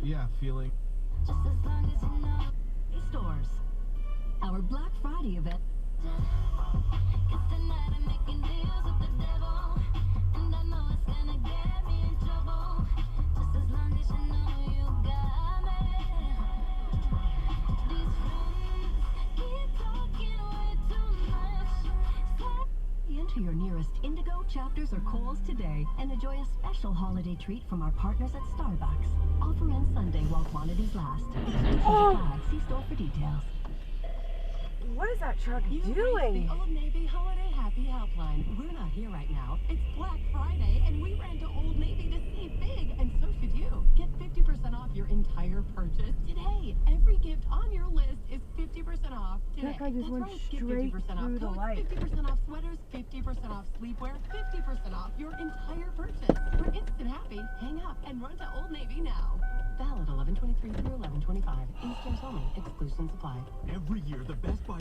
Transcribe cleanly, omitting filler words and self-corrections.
Yeah, feeling. Just as long as you know. Stores. Our Black Friday event. Cause tonight I'm making deals with the devil. And I know it's gonna get me in trouble. Just as long as you know you got me. These friends keep talking way too much. Enter your nearest Indigo, Chapters, or Kohl's today and enjoy a special holiday treat from our partners at Starbucks. Offer ends Sunday while quantities last. See store for details. What is that truck You doing? reached the Old Navy Holiday Happy Helpline. We're not here right now. It's Black Friday, and we ran to Old Navy to save big, and so should you. Get 50% off your entire purchase today. Every gift on your list is 50% off today. That guy just That's went right. Get straight 50% off through the coats, light. 50% off sweaters, 50% off sleepwear, 50% off your entire purchase. For instant happy, hang up and run to Old Navy now. Valid 11/23 through 11/25. In stores only. Exclusions apply. Every year, the Best Buy